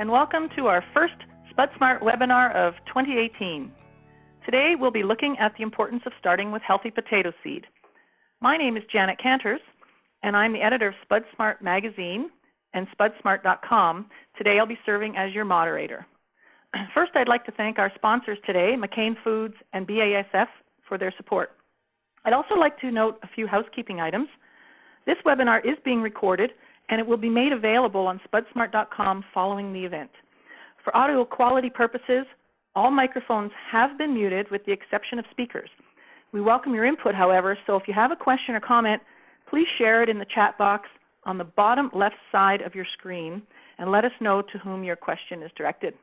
and welcome to our first Spud Smart webinar of 2018. Today we'll be looking at the importance of starting with healthy potato seed. My name is Janet Canters, and I'm the editor of Spud Smart magazine and spudsmart.com. Today I'll be serving as your moderator. First, I'd like to thank our sponsors today, McCain Foods and BASF, for their support. I'd also like to note a few housekeeping items. This webinar is being recorded, and it will be made available on spudsmart.com following the event. For audio quality purposes, all microphones have been muted with the exception of speakers. We welcome your input, however, so if you have a question or comment, please share it in the chat box on the bottom left side of your screen and let us know to whom your question is directed.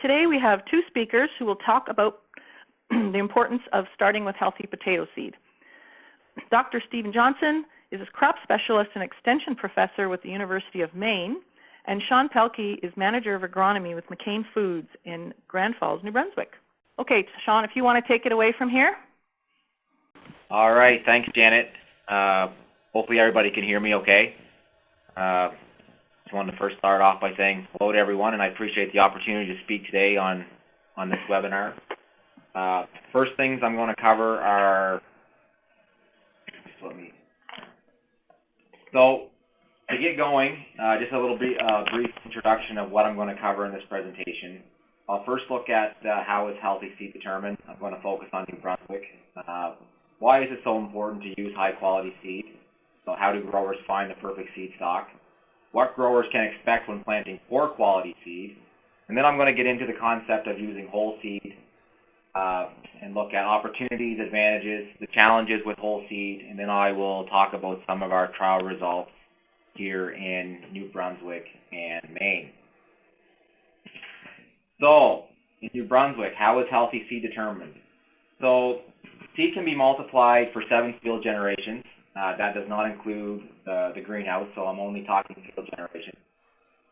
Today we have two speakers who will talk about the importance of starting with healthy potato seed. Dr. Stephen Johnson is a crop specialist and extension professor with the University of Maine, and Shaun Pelkey is manager of agronomy with McCain Foods in Grand Falls, New Brunswick. Okay, Shaun, if you want to take it away from here. All right, thanks, Janet. Hopefully everybody can hear me okay. Just wanted to first start off by saying hello to everyone, and I appreciate the opportunity to speak today on this webinar. First things I'm going to cover are, so to get going, just a little brief introduction of what I'm going to cover in this presentation. I'll first look at how is healthy seed determined. I'm going to focus on New Brunswick. Why is it so important to use high quality seed? So how do growers find the perfect seed stock? What growers can expect when planting poor quality seed? And then I'm going to get into the concept of using whole seed and look at opportunities, advantages, the challenges with whole seed, and then I will talk about some of our trial results here in New Brunswick and Maine. So, in New Brunswick, how is healthy seed determined? So, seed can be multiplied for 7 field generations. That does not include the greenhouse, so I'm only talking field generation.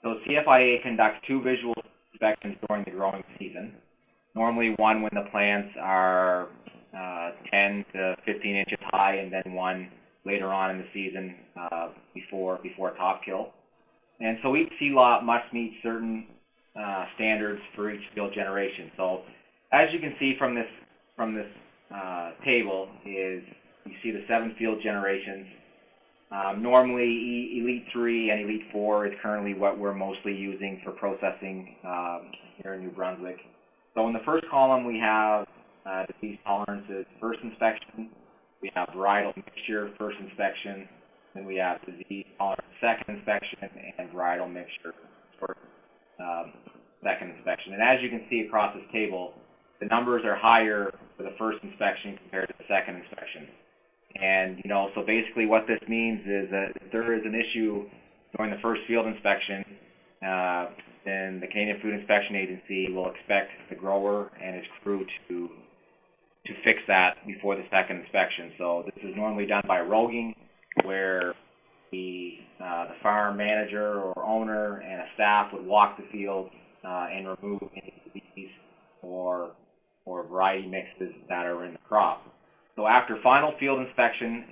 So, CFIA conducts 2 visual inspections during the growing season. Normally one when the plants are 10 to 15 inches high, and then one later on in the season before top kill. And so each seed lot must meet certain standards for each field generation. So as you can see from this table, is you see the 7 field generations. Normally Elite 3 and Elite 4 is currently what we're mostly using for processing here in New Brunswick. So in the first column we have disease tolerances, first inspection. We have varietal mixture, first inspection. Then we have disease tolerance, second inspection, and varietal mixture for second inspection. And as you can see across this table, the numbers are higher for the first inspection compared to the second inspection. And so basically what this means is that if there is an issue during the first field inspection, then the Canadian Food Inspection Agency will expect the grower and his crew to fix that before the second inspection. So this is normally done by roguing, where the farm manager or owner and a staff would walk the field and remove any disease or variety mixes that are in the crop. So after final field inspection,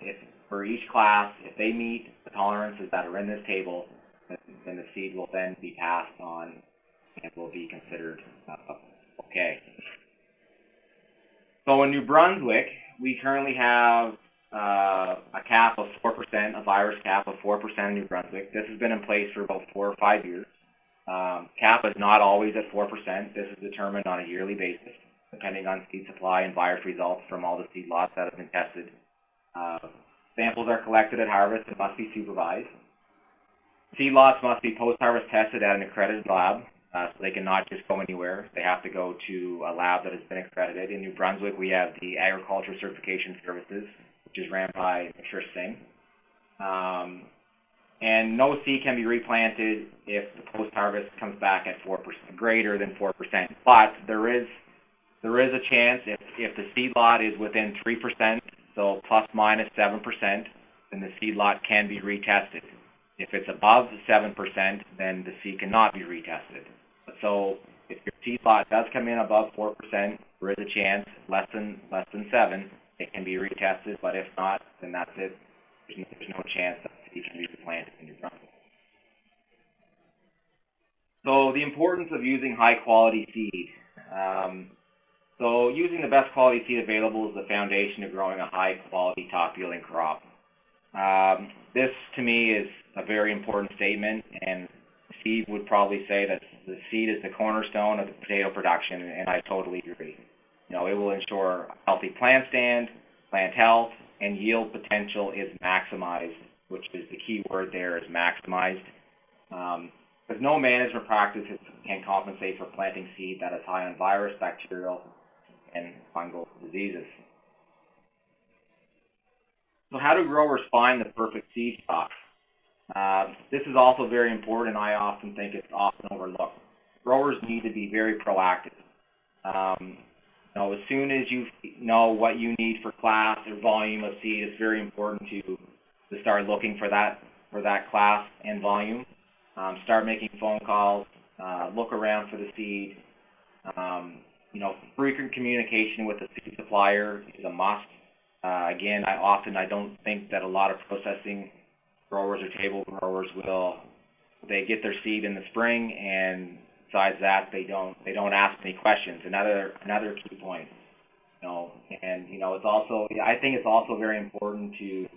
for each class, if they meet the tolerances that are in this table, then the seed will then be passed on and will be considered okay. So in New Brunswick, we currently have a cap of 4%, a virus cap of 4% in New Brunswick. This has been in place for about 4 or 5 years. Cap is not always at 4%. This is determined on a yearly basis, depending on seed supply and virus results from all the seed lots that have been tested. Samples are collected at harvest and must be supervised. Seed lots must be post-harvest tested at an accredited lab, so they cannot just go anywhere. They have to go to a lab that has been accredited. In New Brunswick, we have the Agriculture Certification Services, which is ran by Mr. Singh. And no seed can be replanted if the post-harvest comes back at 4%, greater than 4%. But there is a chance if the seed lot is within 3%, so plus minus 7%, then the seed lot can be retested. If it's above 7%, then the seed cannot be retested. So if your seed lot does come in above 4%, there is a chance, less than 7, it can be retested, but if not, then that's it. There's no chance that the seed can be replanted in New Brunswick. So the importance of using high quality seed. So using the best quality seed available is the foundation of growing a high quality top yielding crop. This to me is a very important statement, and Steve would probably say that the seed is the cornerstone of the potato production, and I totally agree. You know, it will ensure a healthy plant stand, plant health, and yield potential is maximized, which is the key word there, is maximized. Because no management practice can compensate for planting seed that is high on virus, bacterial, and fungal diseases. So how do growers find the perfect seed stock? This is also very important, and I often think it's often overlooked. Growers need to be very proactive. You know, as soon as you know what you need for class or volume of seed, it's very important to start looking for that class and volume. Start making phone calls, look around for the seed. You know, frequent communication with the seed supplier is a must. Again, I don't think that a lot of processing growers or table growers they get their seed in the spring, and besides that, they don't ask any questions. Another key point. You know, and you know, I think it's also very important to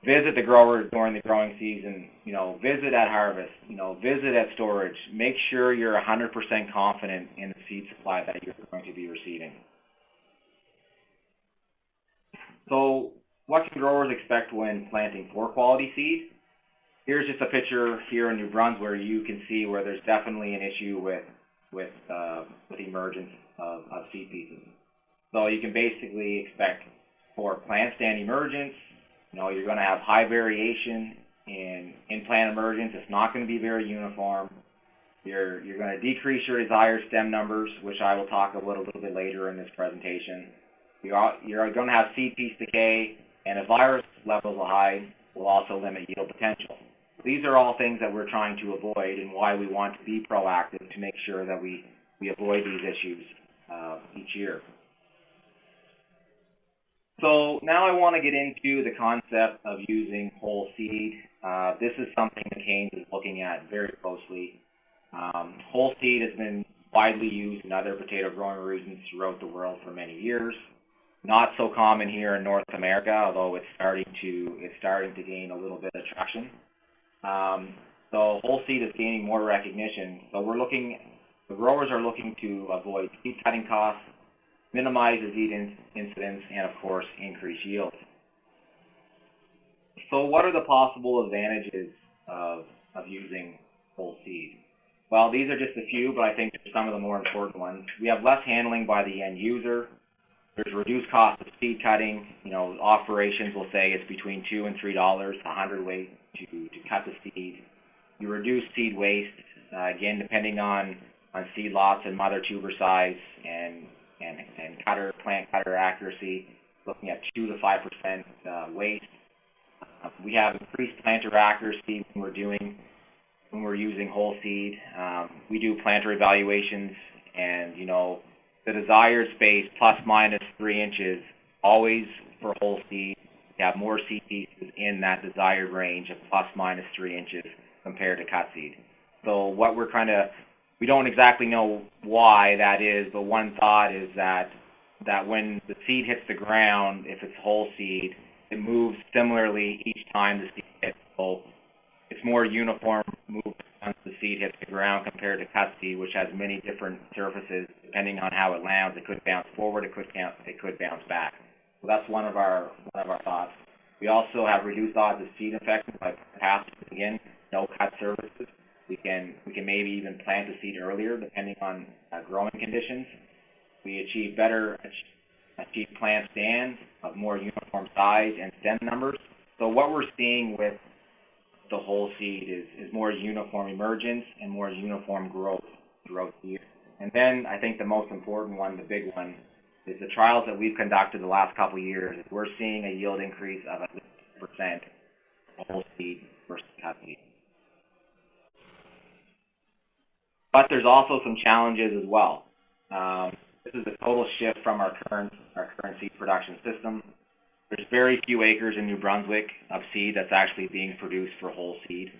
visit the growers during the growing season. You know, visit at harvest. You know, visit at storage. Make sure you're 100% confident in the seed supply that you're going to be receiving. So, what can growers expect when planting poor quality seed? Here's just a picture here in New Brunswick where you can see where there's definitely an issue with emergence of seed pieces. So you can basically expect for plant stand emergence. You know, you're going to have high variation in plant emergence. It's not going to be very uniform. You're going to decrease your desired stem numbers, which I will talk about a little bit later in this presentation. You're going to have seed piece decay, and if virus levels are high, will also limit yield potential. These are all things that we're trying to avoid, and why we want to be proactive to make sure that we avoid these issues each year. So now I want to get into the concept of using whole seed. This is something McCain is looking at very closely. Whole seed has been widely used in other potato growing regions throughout the world for many years. Not so common here in North America, although it's starting to gain a little bit of traction. So whole seed is gaining more recognition. So the growers are looking to avoid seed cutting costs, minimize disease incidence, and of course increase yield. So what are the possible advantages of using whole seed? Well, these are just a few, but I think they're some of the more important ones. We have less handling by the end user. There's reduced cost of seed cutting. You know, operations will say it's between $2 and $3 a hundredweight to cut the seed. You reduce seed waste, again, depending on seed lots and mother tuber size and plant cutter accuracy, looking at 2 to 5% waste. We have increased planter accuracy when we're using whole seed. We do planter evaluations, and you know, the desired space plus minus 3 inches, always for whole seed. You have more seed pieces in that desired range of plus minus 3 inches compared to cut seed. So what we don't exactly know why that is, but one thought is that when the seed hits the ground, if it's whole seed, it moves similarly each time the seed hits. So it's more uniform movement once the seed hits the ground compared to cut seed, which has many different surfaces. Depending on how it lands, it could bounce forward, it could bounce back. So that's one of our thoughts. We also have reduced odds of seed infection by pathogens. Again, no cut surfaces. We can maybe even plant the seed earlier, depending on growing conditions. We achieve plant stands of more uniform size and stem numbers. So what we're seeing with the whole seed is more uniform emergence and more uniform growth throughout the year. And then I think the most important one, the big one, is the trials that we've conducted the last couple of years. We're seeing a yield increase of at least 6% whole seed versus cut seed. But there's also some challenges as well. This is a total shift from our current seed production system. There's very few acres in New Brunswick of seed that's actually being produced for whole seed.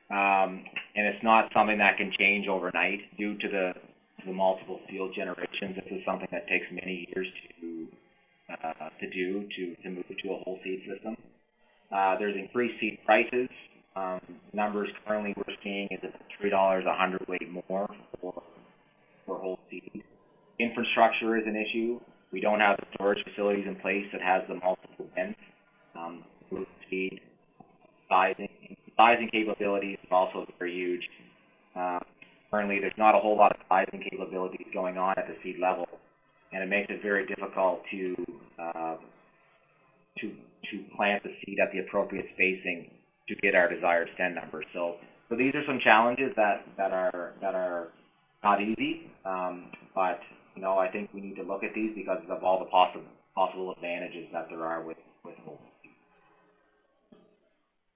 and it's not something that can change overnight due to the multiple field generations. This is something that takes many years to move to a whole seed system. There's increased seed prices. Numbers currently we're seeing is about $3 a hundredweight more for whole seed. Infrastructure is an issue. We don't have the storage facilities in place that has the multiple bins. Move seed, sizing capabilities is also very huge. Currently, there's not a whole lot of sizing capabilities going on at the seed level, and it makes it very difficult to plant the seed at the appropriate spacing to get our desired stem numbers. So these are some challenges that are not easy, but I think we need to look at these because of all the possible advantages that there are with whole seed.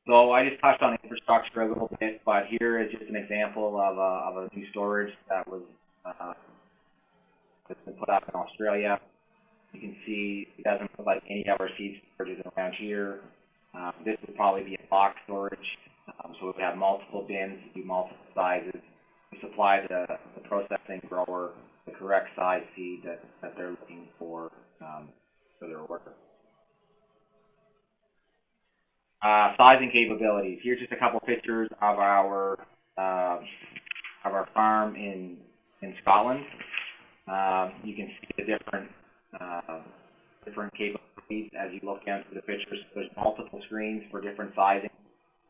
So I just touched on infrastructure a little bit, but here is just an example of a new storage that's been put up in Australia. You can see it doesn't look like any of our seed storages around here. This would probably be a box storage, so we would have multiple bins, do multiple sizes, to supply the processing grower the correct size seed that they're looking for their worker. Sizing capabilities. Here's just a couple pictures of our farm in Scotland. You can see the different capabilities as you look down through the pictures. There's multiple screens for different sizing.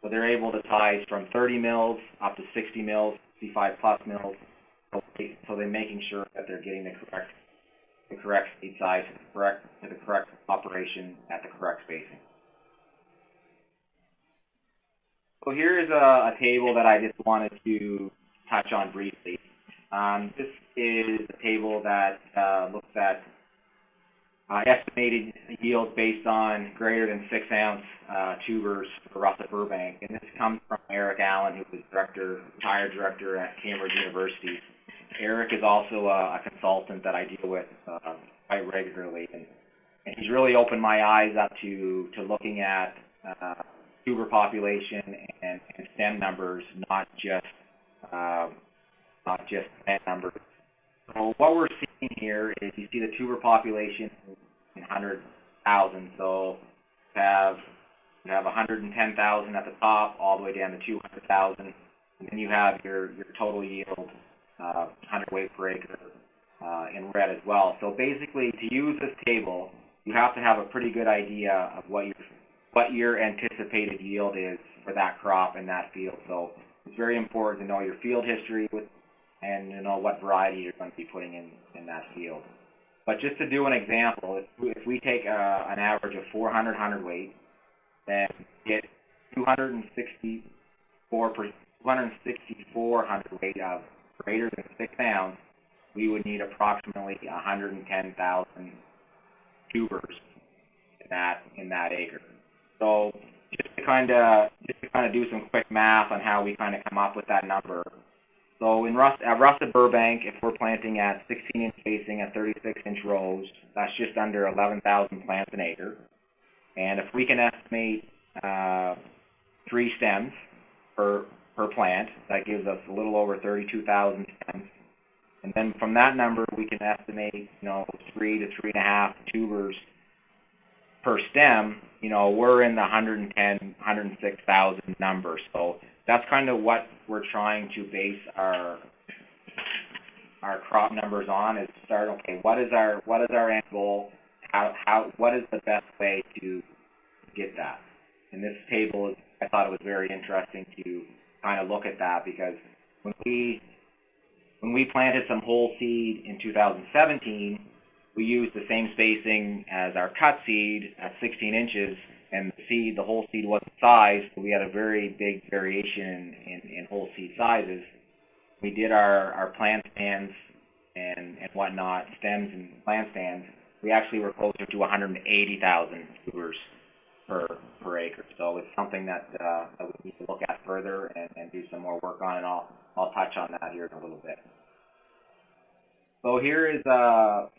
So they're able to size from 30 mils up to 60 mils, 65 plus mils. So they're making sure that they're getting the correct seed size to the correct operation at the correct spacing. So here is a table that I just wanted to touch on briefly. This is a table that looks at estimated yield based on greater than 6-ounce tubers for russet Burbank, and this comes from Eric Allen, who was retired director at Cambridge University. Eric is also a consultant that I deal with quite regularly, and he's really opened my eyes up to looking at tuber population and stem numbers, not just plant numbers. So what we're seeing here is you see the tuber population in 100,000. So you have 110,000 at the top, all the way down to 200,000, and then you have your total yield, 100 weight per acre in red as well. So basically, to use this table, you have to have a pretty good idea of what your anticipated yield is for that crop in that field. So it's very important to know your field history and to know what variety you're going to be putting in that field. But just to do an example, if we take an average of 400 hundredweight, then get 264 hundredweight of greater than 6 ounce, we would need approximately 110,000 tubers in that acre. So just to kind of do some quick math on how we kind of come up with that number. So at russet Burbank, if we're planting at 16-inch spacing at 36-inch rows, that's just under 11,000 plants an acre. And if we can estimate 3 stems per plant, that gives us a little over 32,000 stems. And then from that number, we can estimate 3 to 3.5 tubers per stem. We're in the 110, 106,000 number. So that's kind of what we're trying to base our crop numbers on, is start, okay, what is our end goal? What is the best way to get that? And this table, I thought it was very interesting to kind of look at that, because when we planted some whole seed in 2017, we used the same spacing as our cut seed at 16 inches, and the whole seed wasn't sized, so we had a very big variation in whole seed sizes. We did our plant stands and whatnot, stems and plant stands. We actually were closer to 180,000 tubers per acre. So it's something that we need to look at further and do some more work on, and I'll touch on that here in a little bit. So here is a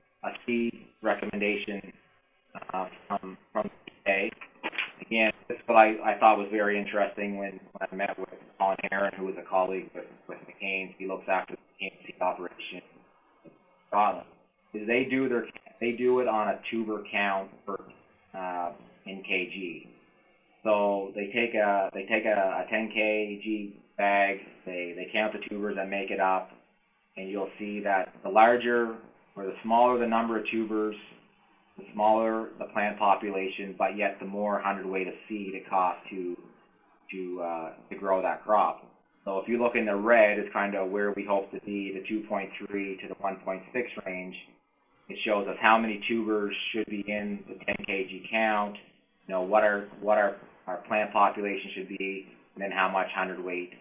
seed recommendation from P.Ag. Again, this is what I thought was very interesting when I met with Shaun, who was a colleague with McCain. He looks after the McCain seed operation in Scotland. Is they do it on a tuber count per in kg. So they take a 10 kg bag. They count the tubers and make it up, and you'll see that the larger or the smaller the number of tubers, the smaller the plant population, but yet the more hundredweight of seed it costs to grow that crop. So if you look in the red, it's kind of where we hope to be, the 2.3 to the 1.6 range. It shows us how many tubers should be in the 10 kg count, what our plant population should be, and then how much hundredweight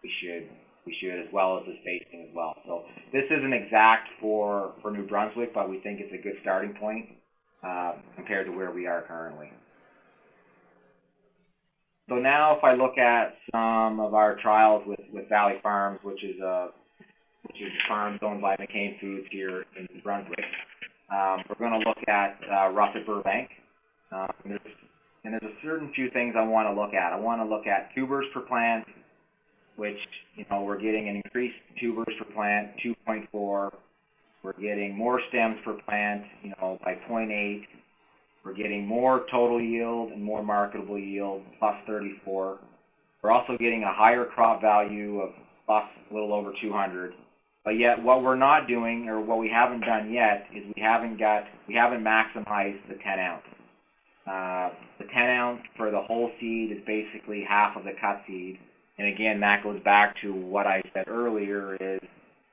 we should, as well as the spacing as well. So this isn't exact for New Brunswick, but we think it's a good starting point compared to where we are currently. So now if I look at some of our trials with Valley Farms, which is farms owned by McCain Foods here in New Brunswick, we're going to look at Russet Burbank. And there's a certain few things I want to look at. I want to look at tubers per plant, which, we're getting an increased tubers per plant, 2.4. We're getting more stems per plant, by 0.8. We're getting more total yield and more marketable yield, plus 34. We're also getting a higher crop value of plus a little over 200. But yet what we're not doing, or what we haven't done yet, is we haven't maximized the 10 ounce. The 10 ounce for the whole seed is basically half of the cut seed. And again, that goes back to what I said earlier, is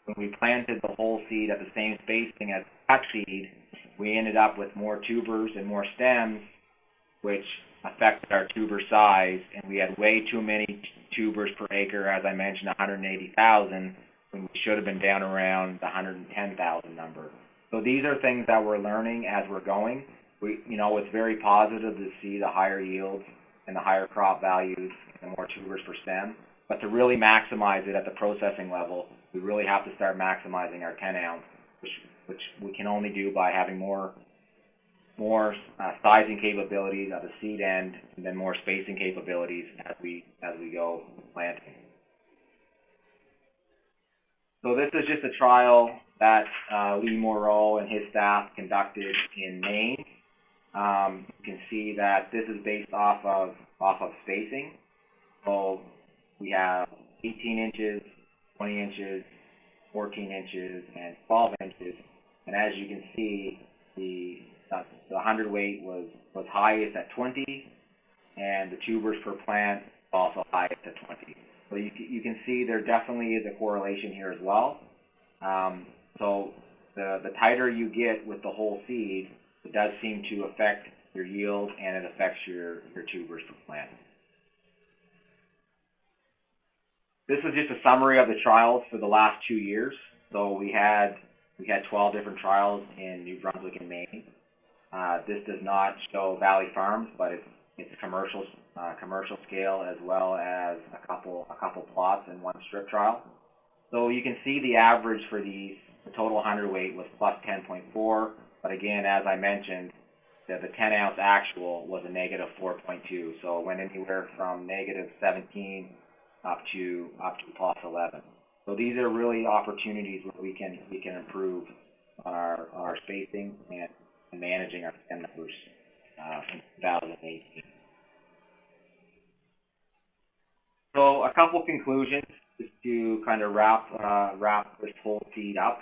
when we planted the whole seed at the same spacing as cut seed, we ended up with more tubers and more stems, which affected our tuber size, and we had way too many tubers per acre, as I mentioned, 180,000, when we should have been down around the 110,000 number. So these are things that we're learning as we're going. It's very positive to see the higher yields and the higher crop values and the more tubers per stem. But to really maximize it at the processing level, we really have to start maximizing our 10 ounce, which we can only do by having more sizing capabilities at the seed end, and then more spacing capabilities as we go planting. So this is just a trial that Lee Moreau and his staff conducted in Maine. You can see that this is based off of spacing. So we have 18 inches, 20 inches, 14 inches, and 12 inches. And as you can see, the hundredweight was highest at 20, and the tubers per plant also highest at 20. So you can see there definitely is a correlation here as well. So the tighter you get with the whole seed, it does seem to affect your yield, and it affects your tubers per plant. This is just a summary of the trials for the last 2 years. So we had 12 different trials in New Brunswick and Maine. This does not show Valley Farms, but it's commercial scale, as well as a couple plots and one strip trial. So you can see the average for these. The total hundredweight was plus 10.4, but again, as I mentioned, the 10 ounce actual was a negative 4.2. So it went anywhere from negative 17 up to plus 11. So these are really opportunities where we can improve our spacing and managing our stem numbers in 2018. So a couple conclusions just to kind of wrap this whole seed up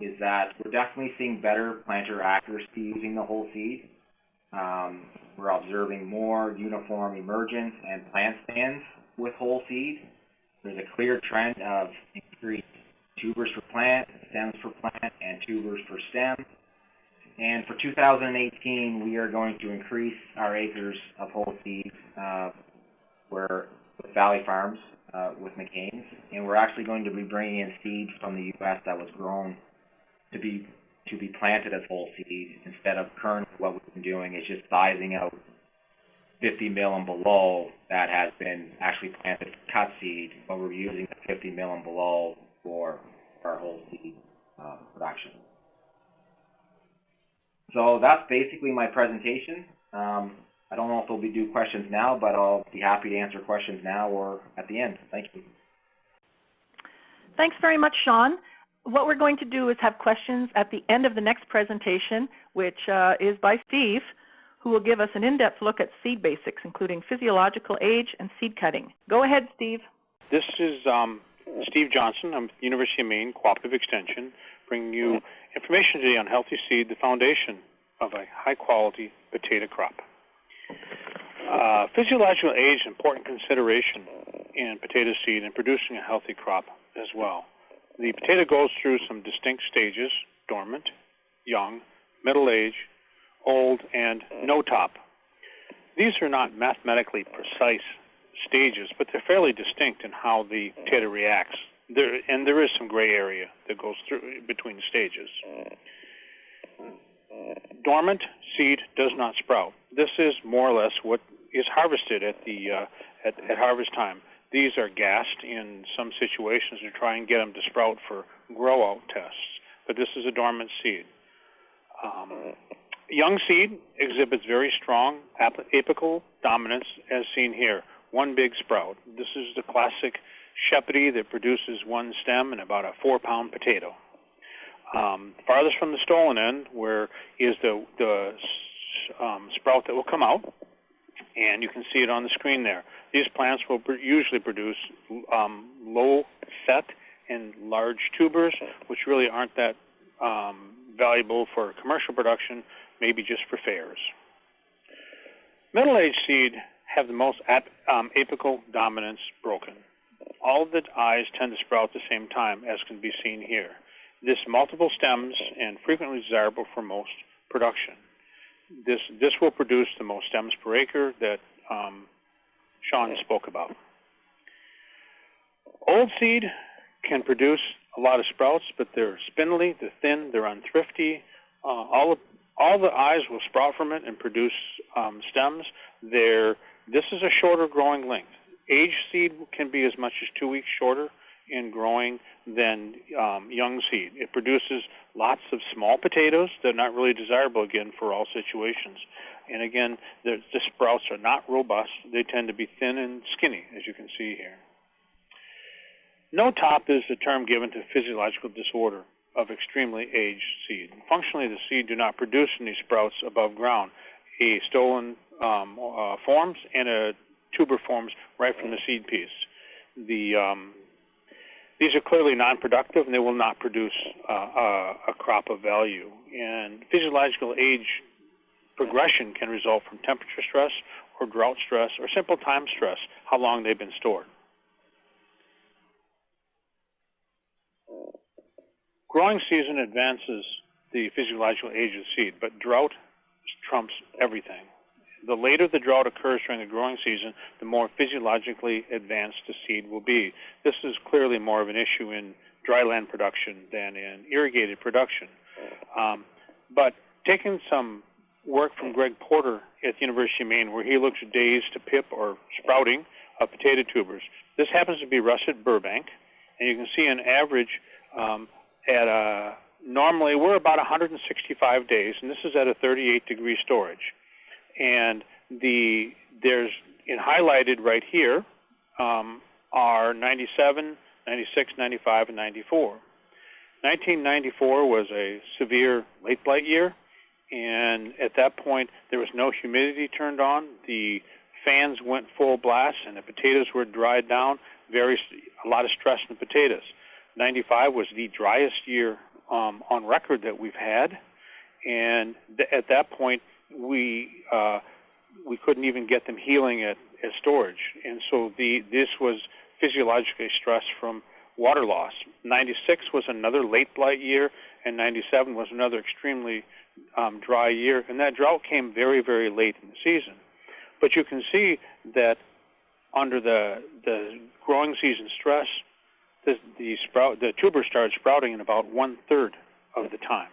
is that we're definitely seeing better planter accuracy using the whole seed. We're observing more uniform emergence and plant stands with whole seed. There's a clear trend of increased tubers per plant, stems per plant, and tubers per stem. And for 2018, we are going to increase our acres of whole seed with Valley Farms, with McCain's, and we're actually going to be bringing in seed from the U.S. that was grown to be planted as whole seed, instead of currently what we've been doing is just sizing out 50 mil and below that has been actually planted cut seed, but we're using the 50 mil and below for our whole seed production. So that's basically my presentation. I don't know if there'll be due questions now, but I'll be happy to answer questions now or at the end. Thank you. Thanks very much, Shaun. What we're going to do is have questions at the end of the next presentation, which is by Steve, who will give us an in-depth look at seed basics, including physiological age and seed cutting. Go ahead, Steve. This is Steve Johnson. I'm with the University of Maine Cooperative Extension, bringing you information today on healthy seed, the foundation of a high-quality potato crop. Physiological age is an important consideration in potato seed and producing a healthy crop as well. The potato goes through some distinct stages: dormant, young, middle age, old, and no top. These are not mathematically precise stages, but they're fairly distinct in how the potato reacts. There is some gray area that goes through between stages. Dormant seed does not sprout. This is more or less what is harvested at harvest time. These are gassed in some situations to try and get them to sprout for grow-out tests, but this is a dormant seed. Young seed exhibits very strong apical dominance, as seen here. One big sprout. This is the classic Shepherdy that produces one stem and about a 4-pound potato. Farthest from the stolen end, where is the sprout that will come out, and you can see it on the screen there. These plants will usually produce low set and large tubers, which really aren't that valuable for commercial production, maybe just for fairs. Middle-aged seed have the most apical dominance broken. All of the eyes tend to sprout at the same time, as can be seen here. This multiple stems and frequently desirable for most production. This will produce the most stems per acre that Shaun spoke about. Old seed can produce a lot of sprouts, but they're spindly, they're thin, they're unthrifty. All the eyes will sprout from it and produce stems. This is a shorter growing length. Aged seed can be as much as 2 weeks shorter in growing than young seed. It produces lots of small potatoes that are not really desirable, again, for all situations. And again, the sprouts are not robust. They tend to be thin and skinny, as you can see here. No top is the term given to physiological disorder of extremely aged seed. Functionally, the seed do not produce any sprouts above ground. A stolon forms and a tuber forms right from the seed piece. These are clearly non-productive, and they will not produce a crop of value. And physiological age progression can result from temperature stress or drought stress or simple time stress, how long they've been stored. Growing season advances the physiological age of seed, but drought trumps everything. The later the drought occurs during the growing season, the more physiologically advanced the seed will be. This is clearly more of an issue in dryland production than in irrigated production. But taking some work from Greg Porter at the University of Maine, where he looks at days to pip or sprouting of potato tubers. This happens to be russet Burbank, and you can see an average normally we're about 165 days, and this is at a 38-degree storage. And there's highlighted right here are 97, 96, 95, and 94. 1994 was a severe late blight year, and at that point there was no humidity turned on. The fans went full blast, and the potatoes were dried down. A lot of stress in the potatoes. 95 was the driest year on record that we've had, and at that point we couldn't even get them healing at storage, and so this was physiologically stress from water loss. 96 was another late blight year, and 97 was another extremely dry year, and that drought came very, very late in the season. But you can see that under the growing season stress, the tuber started sprouting in about 1/3 of the time,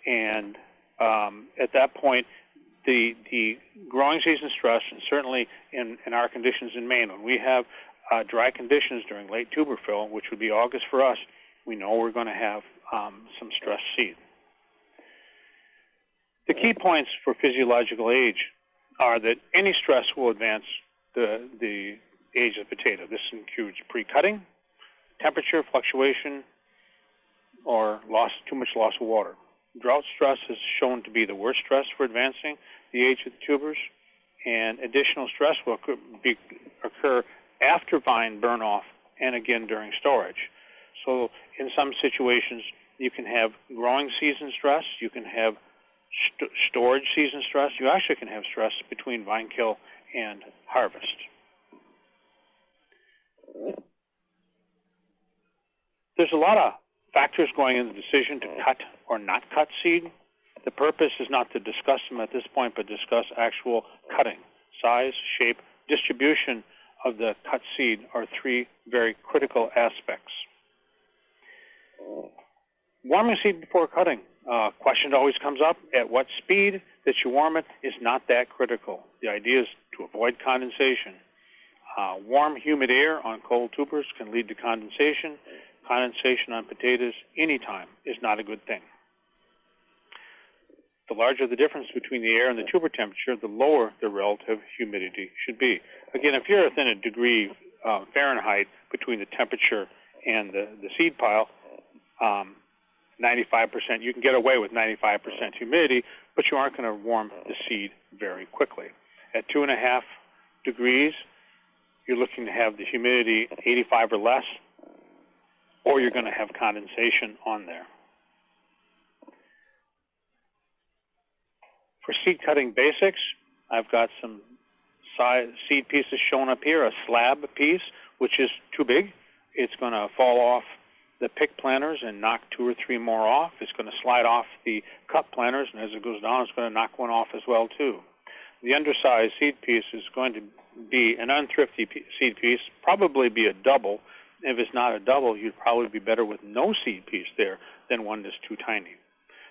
and at that point, the growing season stress, and certainly in our conditions in Maine, when we have dry conditions during late tuber fill, which would be August for us, we know we're going to have some stressed seed. The key points for physiological age are that any stress will advance the age of the potato. This includes pre-cutting, temperature fluctuation, or too much loss of water. Drought stress is shown to be the worst stress for advancing the age of the tubers, and additional stress will occur after vine burn-off and again during storage. So in some situations, you can have growing season stress, you can have storage season stress, you actually can have stress between vine kill and harvest. There's a lot of factors going into the decision to cut or not cut seed. The purpose is not to discuss them at this point, but discuss actual cutting. Size, shape, distribution of the cut seed are three very critical aspects. Warming seed before cutting. Question always comes up, at what speed that you warm it is not that critical. The idea is to avoid condensation. Warm, humid air on cold tubers can lead to condensation. Condensation on potatoes anytime is not a good thing. The larger the difference between the air and the tuber temperature, the lower the relative humidity should be. Again, if you're within a degree Fahrenheit between the temperature and the seed pile, 95%, you can get away with 95% humidity, but you aren't going to warm the seed very quickly. At 2.5 degrees, you're looking to have the humidity 85 or less, or you're going to have condensation on there. For seed cutting basics, I've got some seed pieces shown up here, a slab piece, which is too big. It's going to fall off the pick planters and knock 2 or 3 more off. It's going to slide off the cut planters, and as it goes down, it's going to knock one off as well, too. The undersized seed piece is going to be an unthrifty seed piece, probably be a double. If it's not a double, you'd probably be better with no seed piece there than one that's too tiny.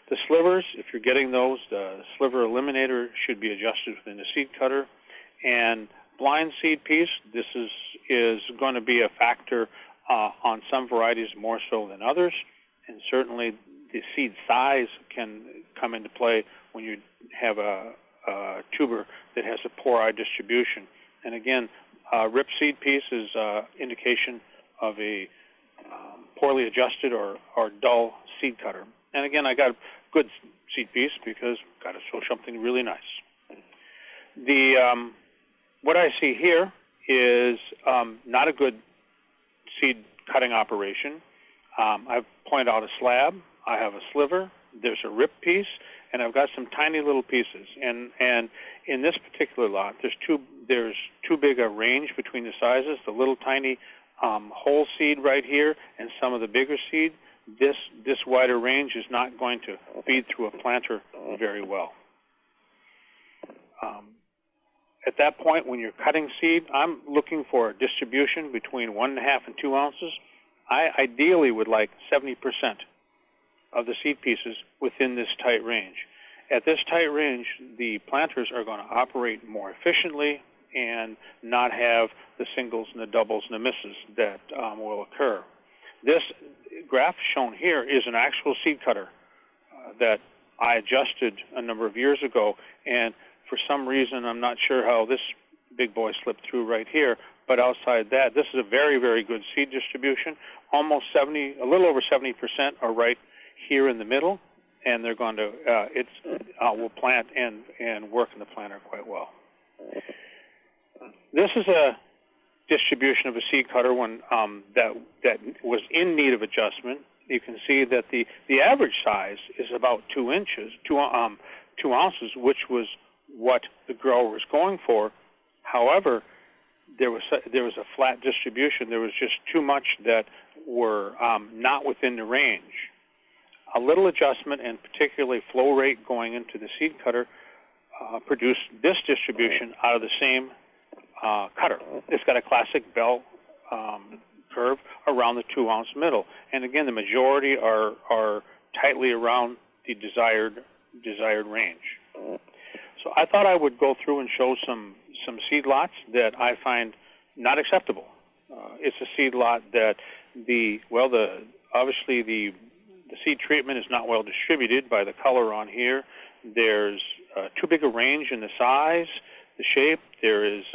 The slivers, if you're getting those, the sliver eliminator should be adjusted within the seed cutter. And blind seed piece, this is going to be a factor on some varieties more so than others, and certainly the seed size can come into play when you have a tuber that has a poor eye distribution. And again, rip seed piece is indication of a poorly adjusted or dull seed cutter. And again, I got a good seed piece because I've got to show something really nice. What I see here is not a good seed cutting operation. I've pointed out a slab. I have a sliver. There's a rip piece, and I've got some tiny little pieces. And in this particular lot, there's too big a range between the sizes. The little tiny whole seed right here and some of the bigger seed. This wider range is not going to feed through a planter very well. At that point, when you're cutting seed, I'm looking for a distribution between 1.5 and 2 ounces. I ideally would like 70% of the seed pieces within this tight range. At this tight range, the planters are going to operate more efficiently and not have the singles and the doubles and the misses that will occur. This graph shown here is an actual seed cutter that I adjusted a number of years ago, and for some reason, I'm not sure how this big boy slipped through right here, but outside that, this is a very, very good seed distribution. Almost 70, a little over 70% are right here in the middle, and they're going to, will plant and work in the planter quite well. This is a distribution of a seed cutter one that was in need of adjustment. You can see that the average size is about 2 ounces, which was what the grower was going for. However, there was a flat distribution. There was just too much that were not within the range. A little adjustment, and particularly flow rate going into the seed cutter, produced this distribution out of the same cutter. It's got a classic bell curve around the 2 ounce middle. And again, the majority are tightly around the desired range. So I thought I would go through and show some seed lots that I find not acceptable. It's a seed lot that obviously the seed treatment is not well distributed by the color on here. There's too big a range in the size. the shape. There is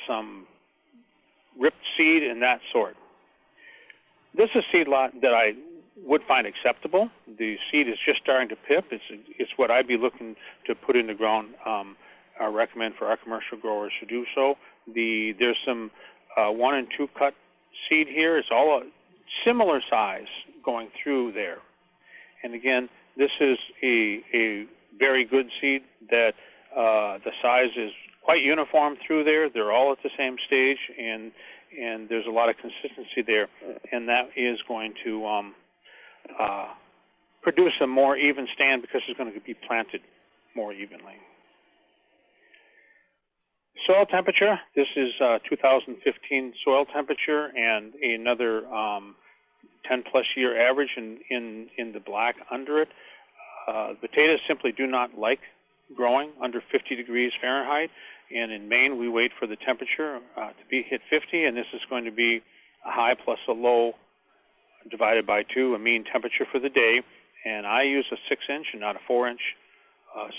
some ripped seed and that sort. This is a seed lot that I would find acceptable. The seed is just starting to pip. It's what I'd be looking to put in the ground. I recommend for our commercial growers to do so. There's some 1 and 2 cut seed here. It's all a similar size going through there. And again, this is a very good seed that the size is quite uniform through there. They're all at the same stage, and there's a lot of consistency there, and that is going to produce a more even stand because it's going to be planted more evenly. Soil temperature. This is 2015 soil temperature and another 10-plus year average in the black under it. Potatoes simply do not like growing under 50 degrees Fahrenheit, and in Maine we wait for the temperature to hit 50, and this is going to be a high plus a low divided by 2, a mean temperature for the day, and I use a 6-inch and not a 4-inch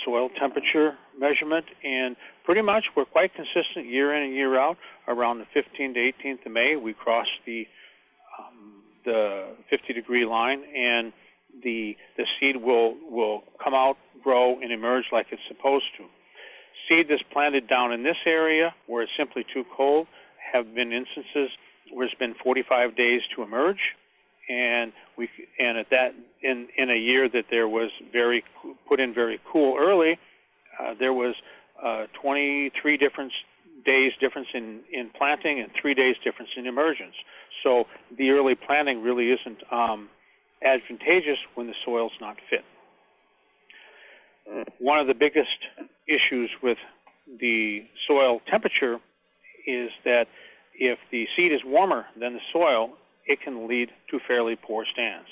soil temperature measurement, and pretty much we're quite consistent year in and year out. Around the 15th to 18th of May, we cross the 50-degree line, and the seed will come out, grow, and emerge like it's supposed to. Seed that's planted down in this area where it's simply too cold have been instances where it's been 45 days to emerge, and at that in a year that there was put in very cool early, there was 23 days difference in planting and 3 days difference in emergence. So the early planting really isn't advantageous when the soil's not fit. One of the biggest issues with the soil temperature is that if the seed is warmer than the soil, it can lead to fairly poor stands.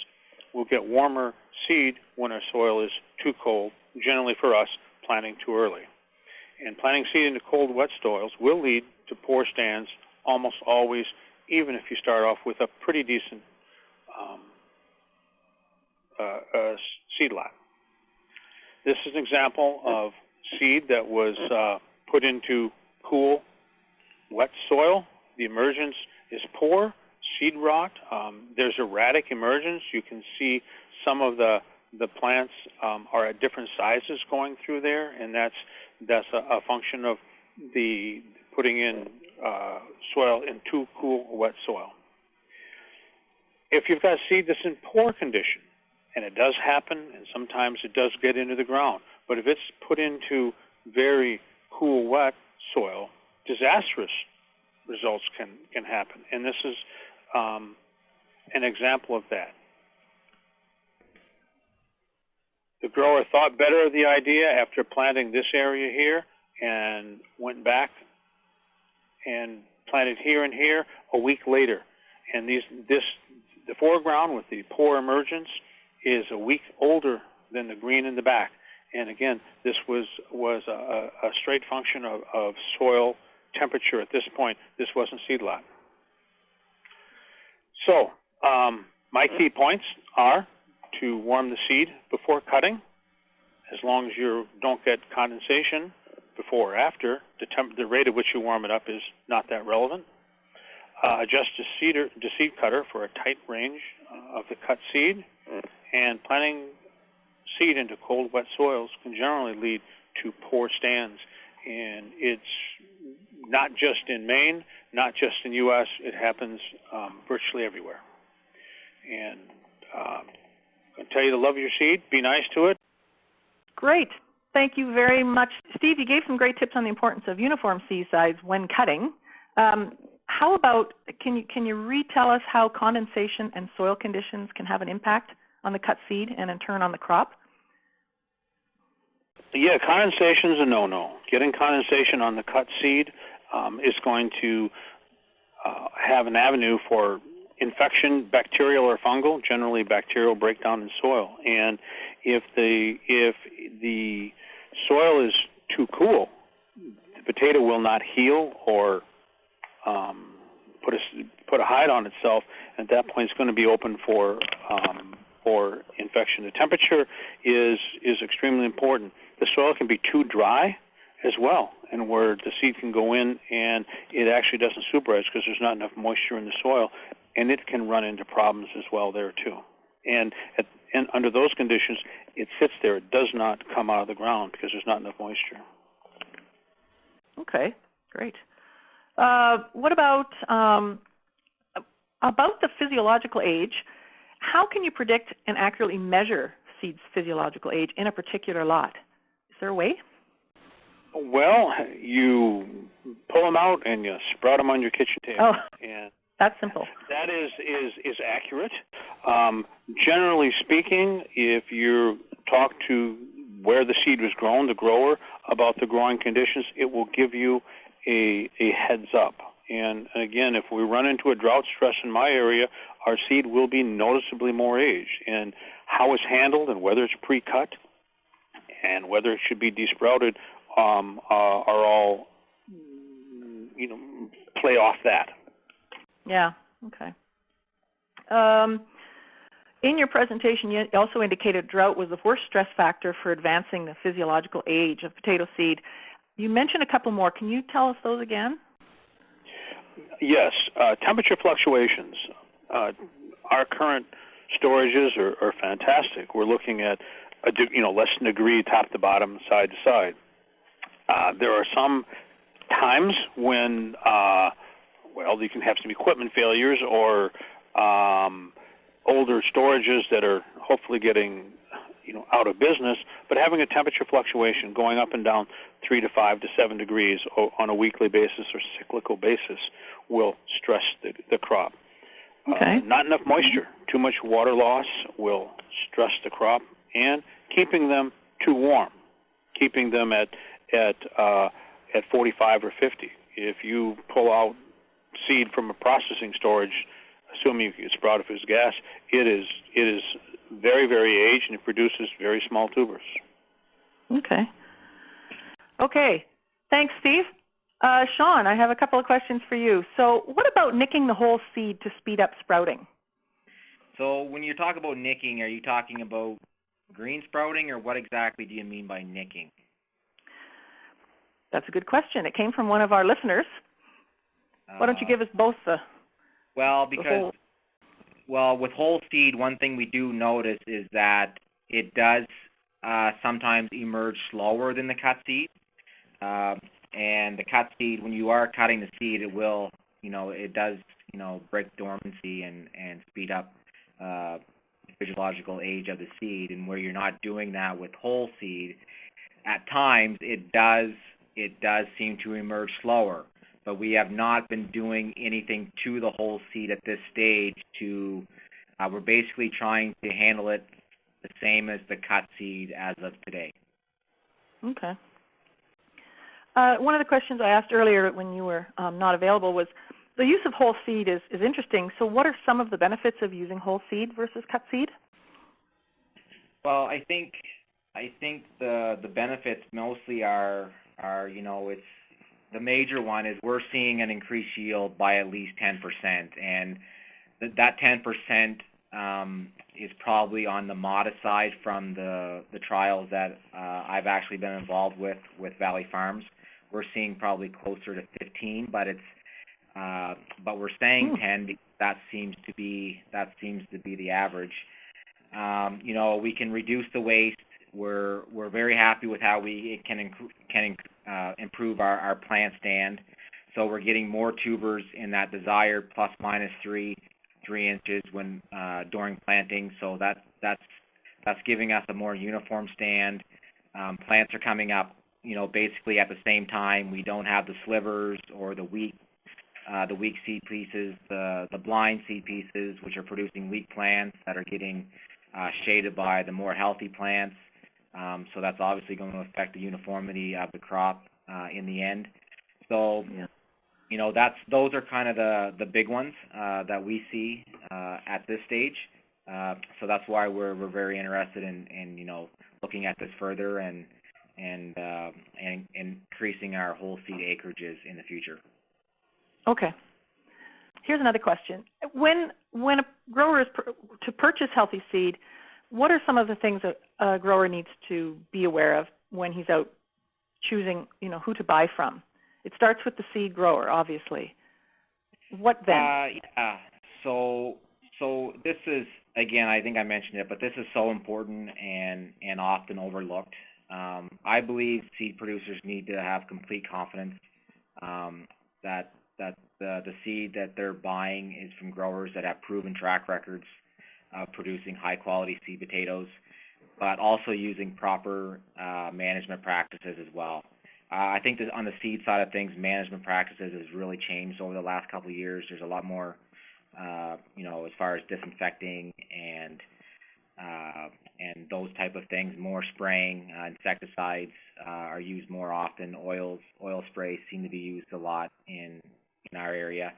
We'll get warmer seed when our soil is too cold, generally for us, planting too early. And planting seed into cold, wet soils will lead to poor stands almost always, even if you start off with a pretty decent seed lot. This is an example of seed that was put into cool, wet soil. The emergence is poor, seed rot. There's erratic emergence. You can see some of the plants are at different sizes going through there, and that's a function of the putting in soil in too cool, wet soil. If you've got seed that's in poor condition, and it does happen, and sometimes it does get into the ground, but if it's put into very cool, wet soil, disastrous results can happen, and this is an example of that. The grower thought better of the idea after planting this area here and went back and planted here and here a week later. And the foreground with the poor emergence is a week older than the green in the back. And again, this was a straight function of soil temperature at this point. This wasn't seed lot. So my key points are to warm the seed before cutting. As long as you don't get condensation before or after, the rate at which you warm it up is not that relevant. Adjust the seed cutter for a tight range of the cut seed. And planting seed into cold, wet soils can generally lead to poor stands. And it's not just in Maine, not just in the U.S., it happens virtually everywhere. And I tell you to love your seed, be nice to it. Great. Thank you very much. Steve, you gave some great tips on the importance of uniform seed size when cutting. How about, can you retell us how condensation and soil conditions can have an impact on the cut seed and in turn on the crop? Yeah, condensation is a no-no. Getting condensation on the cut seed is going to have an avenue for infection, bacterial or fungal, generally bacterial breakdown in soil. And if the soil is too cool, the potato will not heal or put a hide on itself. At that point, it's going to be open for infection. The temperature is extremely important. The soil can be too dry, as well, and where the seed can go in and it actually doesn't superrise because there's not enough moisture in the soil, and it can run into problems as well there too. And under those conditions, it sits there. It does not come out of the ground because there's not enough moisture. Okay, great. What about the physiological age? How can you predict and accurately measure seed's physiological age in a particular lot? Is there a way? Well, you pull them out and you sprout them on your kitchen table. Oh, and that's simple. That is accurate. Generally speaking, if you talk to where the seed was grown, the grower, about the growing conditions, it will give you a heads up. And again, if we run into a drought stress in my area, our seed will be noticeably more aged. And how it's handled and whether it's pre-cut and whether it should be desprouted are all, play off that. Yeah, okay. In your presentation, you also indicated drought was the worst stress factor for advancing the physiological age of potato seed. You mentioned a couple more. Can you tell us those again? Yes, temperature fluctuations. Our current storages are fantastic. We're looking at less than a degree top to bottom, side to side. There are some times when you can have some equipment failures or older storages that are hopefully getting out of business, but having a temperature fluctuation going up and down 3 to 5 to 7 degrees on a weekly basis or cyclical basis will stress the crop. Okay. Not enough moisture, too much water loss will stress the crop, and keeping them too warm, keeping them at 45 or 50. If you pull out seed from a processing storage, assuming you can sprout if it's gas, it is very, very aged and it produces very small tubers. Okay. Thanks, Steve. Shaun, I have a couple of questions for you. So what about nicking the whole seed to speed up sprouting? So when you talk about nicking, are you talking about green sprouting, or what exactly do you mean by nicking? That's a good question. It came from one of our listeners. Why don't you give us both the with whole seed, one thing we do notice is that it does sometimes emerge slower than the cut seed. And the cut seed, when you are cutting the seed, it will, it does, break dormancy and speed up the physiological age of the seed. And where you're not doing that with whole seed, at times it does seem to emerge slower. But we have not been doing anything to the whole seed at this stage we're basically trying to handle it the same as the cut seed as of today. Okay. One of the questions I asked earlier when you were not available was the use of whole seed is interesting. So what are some of the benefits of using whole seed versus cut seed? Well, I think the benefits mostly are it's the major one is we're seeing an increased yield by at least 10%, and that 10% is probably on the modest side from the trials that I've actually been involved with Valley Farms. We're seeing probably closer to 15, but we're saying 10 because that seems to be the average. We can reduce the waste. We're very happy with how we can improve our plant stand. So we're getting more tubers in that desired plus minus 3 inches when during planting. So that's giving us a more uniform stand. Plants are coming up, basically at the same time. We don't have the slivers or the weak seed pieces, the blind seed pieces, which are producing weak plants that are getting shaded by the more healthy plants. So that's obviously going to affect the uniformity of the crop in the end. So, those are kind of the big ones that we see at this stage. So that's why we're very interested in looking at this further and increasing our whole seed acreages in the future. Okay. Here's another question. When a grower is to purchase healthy seed, what are some of the things that a grower needs to be aware of when he's out choosing, who to buy from? It starts with the seed grower, obviously. What then? Yeah. So this is, again, I think I mentioned it, but this is so important and often overlooked. I believe seed producers need to have complete confidence that the seed that they're buying is from growers that have proven track records of producing high-quality seed potatoes, but also using proper management practices as well. I think that on the seed side of things, management practices has really changed over the last couple of years. There's a lot more, as far as disinfecting and those type of things. More spraying, insecticides are used more often. Oil sprays seem to be used a lot in our area.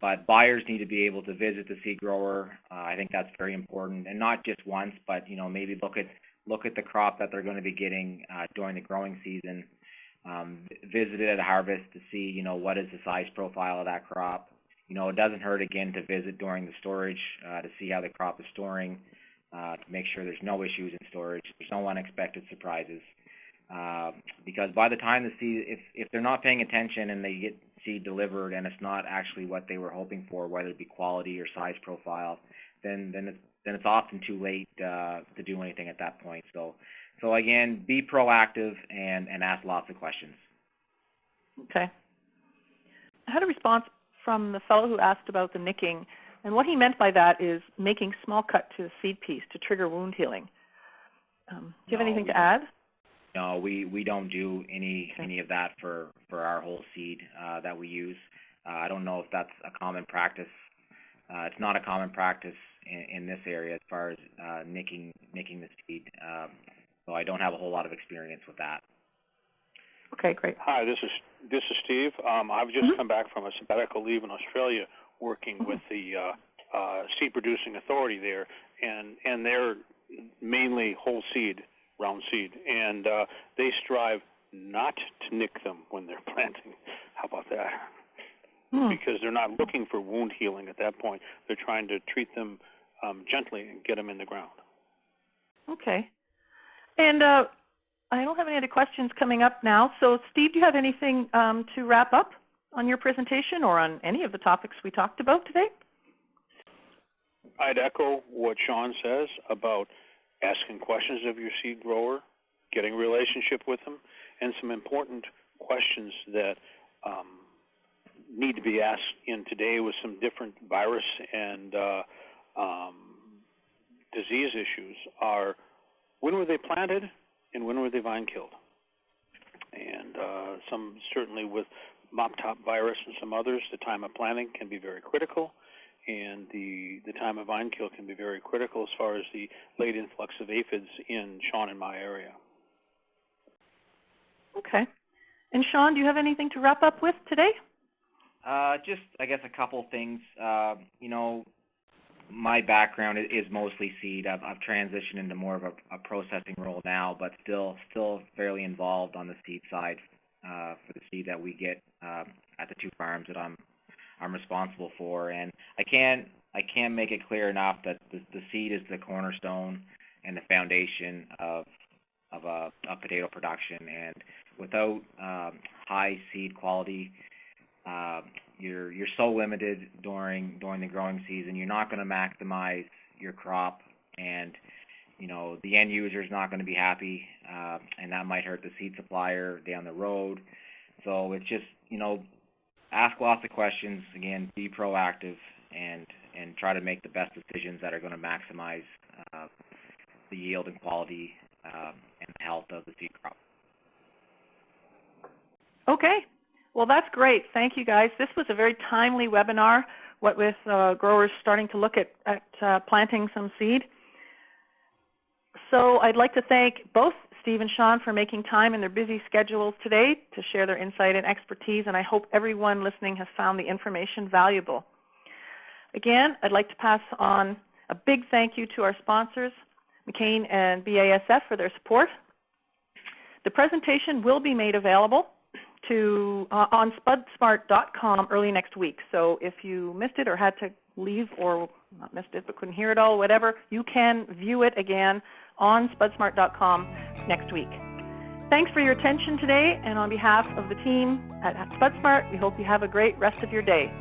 But buyers need to be able to visit the seed grower. I think that's very important, and not just once, but maybe look at the crop that they're going to be getting during the growing season. Visit it at harvest to see what is the size profile of that crop. It doesn't hurt again to visit during the storage to see how the crop is storing, to make sure there's no issues in storage, there's no unexpected surprises. Because by the time the seed, if they're not paying attention and they get seed delivered and it's not actually what they were hoping for, whether it be quality or size profile, then it's often too late to do anything at that point. So again, be proactive and ask lots of questions. Okay. I had a response from the fellow who asked about the nicking, and what he meant by that is making small cut to the seed piece to trigger wound healing. Do you have anything to add? No, we don't do any of that for our whole seed that we use. I don't know if that's a common practice. It's not a common practice in this area as far as nicking the seed. So I don't have a whole lot of experience with that. Okay, great. Hi, this is Steve. I've just come back from a sabbatical leave in Australia, working with the seed producing authority there, and they're mainly whole seed, round seed, and they strive not to nick them when they're planting. How about that? Because they're not looking for wound healing at that point. They're trying to treat them gently and get them in the ground. Okay. And I don't have any other questions coming up now. So, Steve, do you have anything to wrap up on your presentation or on any of the topics we talked about today? I'd echo what Shaun says about asking questions of your seed grower, getting a relationship with them, and some important questions that need to be asked in today with some different virus and disease issues are: when were they planted and when were they vine killed? And some, certainly with mop top virus and some others, the time of planting can be very critical, and the time of vine kill can be very critical as far as the late influx of aphids in Shaun and my area. Okay. And Shaun, do you have anything to wrap up with today? Just, I guess, a couple things. My background is mostly seed. I've transitioned into more of a processing role now, but still fairly involved on the seed side for the seed that we get at the two farms that I'm responsible for. And I can't make it clear enough that the seed is the cornerstone and the foundation of potato production. And without high seed quality, you're so limited during the growing season. You're not going to maximize your crop, and the end user is not going to be happy, and that might hurt the seed supplier down the road. So it's just ask lots of questions. Again, be proactive and try to make the best decisions that are going to maximize the yield and quality and the health of the seed crop. Okay. Well, that's great. Thank you, guys. This was a very timely webinar, what with growers starting to look at planting some seed. So I'd like to thank both Steve and Shaun for making time in their busy schedules today to share their insight and expertise, and I hope everyone listening has found the information valuable. Again, I'd like to pass on a big thank you to our sponsors, McCain and BASF, for their support. The presentation will be made available on spudsmart.com early next week. So if you missed it or had to leave, or not missed it but couldn't hear it all, whatever, you can view it again on spudsmart.com next week. Thanks for your attention today, and on behalf of the team at Spud Smart, we hope you have a great rest of your day.